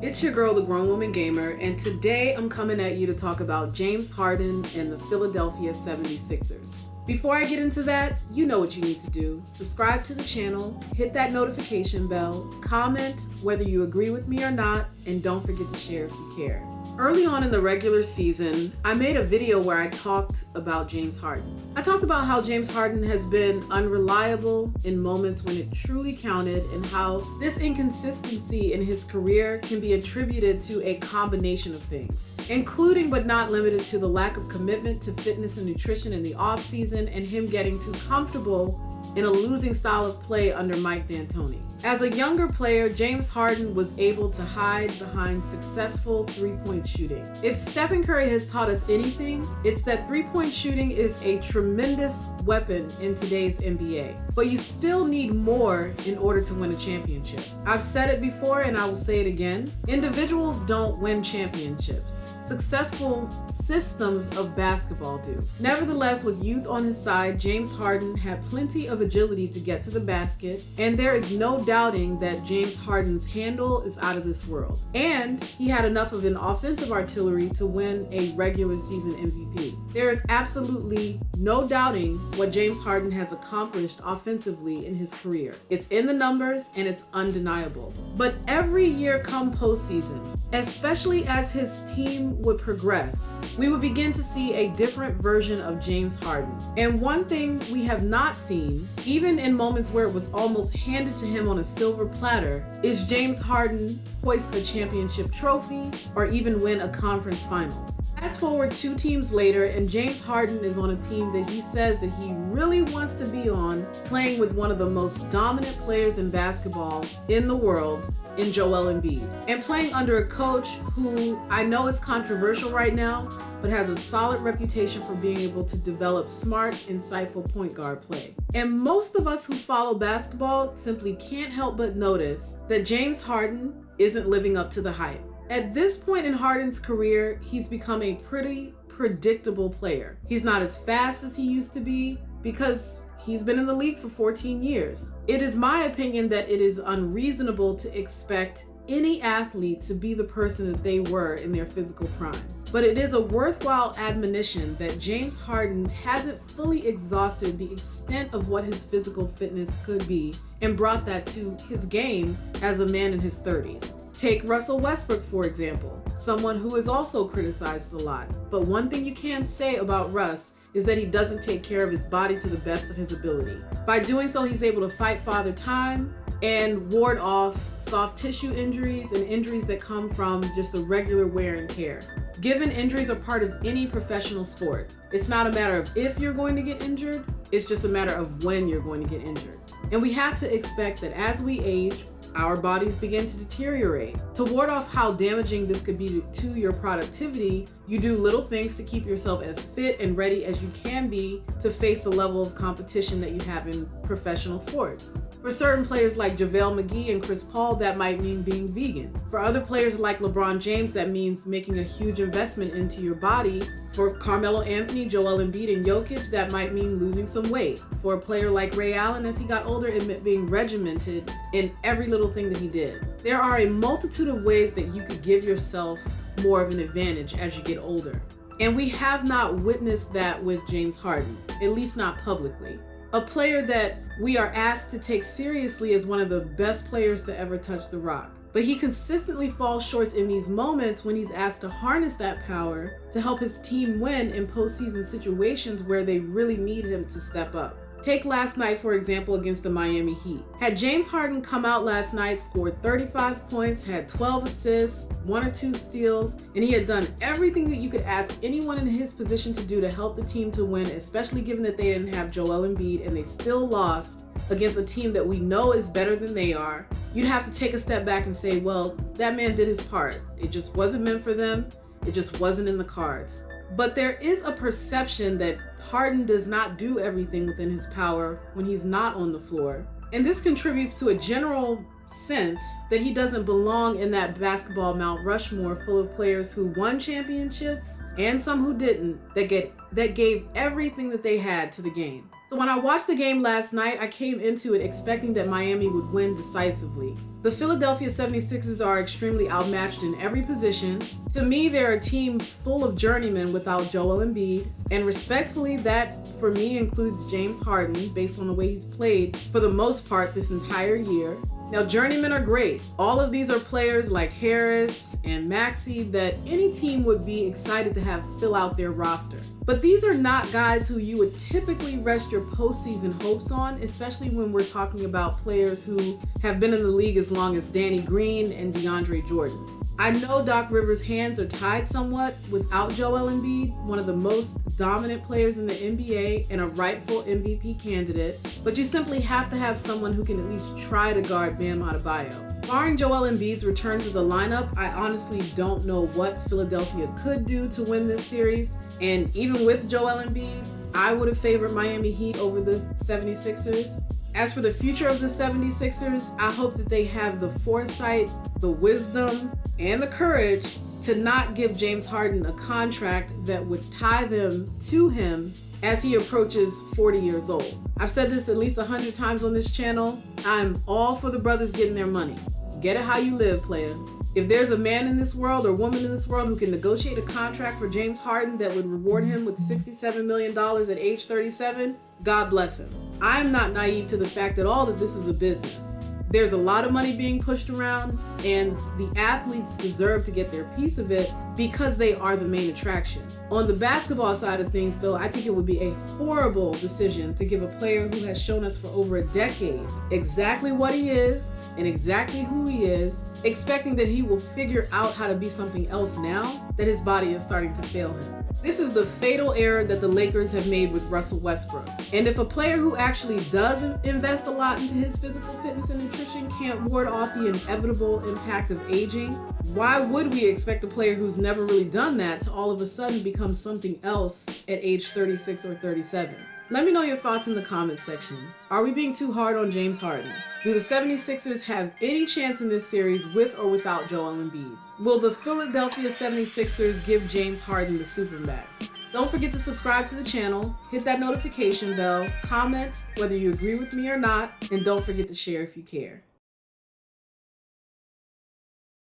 It's your girl, the Grown Woman Gamer, and today I'm coming at you to talk about James Harden and the Philadelphia 76ers. Before I get into that, you know what you need to do. Subscribe to the channel, hit that notification bell, comment whether you agree with me or not, and don't forget to share if you care. Early on in the regular season, I made a video where I talked about James Harden. I talked about how James Harden has been unreliable in moments when it truly counted and how this inconsistency in his career can be attributed to a combination of things, including but not limited to the lack of commitment to fitness and nutrition in the offseason and him getting too comfortable in a losing style of play under Mike D'Antoni. As a younger player, James Harden was able to hide behind successful three-point shooting. If Stephen Curry has taught us anything, it's that three-point shooting is a tremendous weapon in today's NBA. But you still need more in order to win a championship. I've said it before and I will say it again. Individuals don't win championships. Successful systems of basketball do. Nevertheless, with youth on his side, James Harden had plenty of agility to get to the basket, and there is no doubting that James Harden's handle is out of this world. And he had enough of an offensive artillery to win a regular season MVP. There is absolutely no doubting what James Harden has accomplished offensively in his career. It's in the numbers and it's undeniable. But every year come postseason, especially as his team would progress, we would begin to see a different version of James Harden. And one thing we have not seen, even in moments where it was almost handed to him on a silver platter, is James Harden hoist a championship trophy or even win a conference finals. Fast forward 2 teams later, and James Harden is on a team that he says that he really wants to be on, playing with one of the most dominant players in basketball in the world, in Joel Embiid, and playing under a coach who I know is controversial right now, but has a solid reputation for being able to develop smart, insightful point guard play. And most of us who follow basketball simply can't help but notice that James Harden isn't living up to the hype. At this point in Harden's career, he's become a pretty predictable player. He's not as fast as he used to be because he's been in the league for 14 years. It is my opinion that it is unreasonable to expect any athlete to be the person that they were in their physical prime. But it is a worthwhile admonition that James Harden hasn't fully exhausted the extent of what his physical fitness could be and brought that to his game as a man in his 30s. Take Russell Westbrook, for example, someone who is also criticized a lot. But one thing you can say about Russ is that he doesn't take care of his body to the best of his ability. By doing so, he's able to fight Father Time and ward off soft tissue injuries and injuries that come from just the regular wear and tear. Given injuries are part of any professional sport, it's not a matter of if you're going to get injured, it's just a matter of when you're going to get injured. And we have to expect that as we age, our bodies begin to deteriorate. To ward off how damaging this could be to your productivity, you do little things to keep yourself as fit and ready as you can be to face the level of competition that you have in professional sports. For certain players like JaVale McGee and Chris Paul, that might mean being vegan. For other players like LeBron James, that means making a huge investment into your body. For Carmelo Anthony, Joel Embiid, and Jokic, that might mean losing some weight. For a player like Ray Allen, as he got older, it meant being regimented in every little thing that he did. There are a multitude of ways that you could give yourself more of an advantage as you get older. And we have not witnessed that with James Harden, at least not publicly. A player that we are asked to take seriously as one of the best players to ever touch the rock. But he consistently falls short in these moments when he's asked to harness that power to help his team win in postseason situations where they really need him to step up. Take last night, for example, against the Miami Heat. Had James Harden come out last night, scored 35 points, had 12 assists, 1 or 2 steals, and he had done everything that you could ask anyone in his position to do to help the team to win, especially given that they didn't have Joel Embiid and they still lost against a team that we know is better than they are, you'd have to take a step back and say, well, that man did his part. It just wasn't meant for them. It just wasn't in the cards. But there is a perception that Harden does not do everything within his power when he's not on the floor. And this contributes to a general sense that he doesn't belong in that basketball Mount Rushmore full of players who won championships and some who didn't, that gave everything that they had to the game. So when I watched the game last night, I came into it expecting that Miami would win decisively. The Philadelphia 76ers are extremely outmatched in every position. To me, they're a team full of journeymen without Joel Embiid, and respectfully, that for me includes James Harden based on the way he's played for the most part this entire year. Now, journeymen are great. All of these are players like Harris and Maxey that any team would be excited to have fill out their roster. But these are not guys who you would typically rest your postseason hopes on, especially when we're talking about players who have been in the league as long as Danny Green and DeAndre Jordan. I know Doc Rivers' hands are tied somewhat without Joel Embiid, one of the most dominant players in the NBA and a rightful MVP candidate, but you simply have to have someone who can at least try to guard Bam Adebayo. Barring Joel Embiid's return to the lineup, I honestly don't know what Philadelphia could do to win this series, and even with Joel Embiid, I would have favored Miami Heat over the 76ers. As for the future of the 76ers, I hope that they have the foresight, the wisdom, and the courage to not give James Harden a contract that would tie them to him as he approaches 40 years old. I've said this at least 100 times on this channel. I'm all for the brothers getting their money. Get it how you live, player. If there's a man in this world or woman in this world who can negotiate a contract for James Harden that would reward him with $67 million at age 37, God bless him. I'm not naive to the fact at all that this is a business. There's a lot of money being pushed around, and the athletes deserve to get their piece of it because they are the main attraction. On the basketball side of things, though, I think it would be a horrible decision to give a player who has shown us for over a decade exactly what he is and exactly who he is, expecting that he will figure out how to be something else now that his body is starting to fail him. This is the fatal error that the Lakers have made with Russell Westbrook. And if a player who actually does invest a lot into his physical fitness and nutrition can't ward off the inevitable impact of aging, why would we expect a player who's never really done that to all of a sudden become something else at age 36 or 37? Let me know your thoughts in the comments section. Are we being too hard on James Harden? Do the 76ers have any chance in this series with or without Joel Embiid? Will the Philadelphia 76ers give James Harden the supermax? Don't forget to subscribe to the channel, hit that notification bell, comment whether you agree with me or not, and don't forget to share if you care.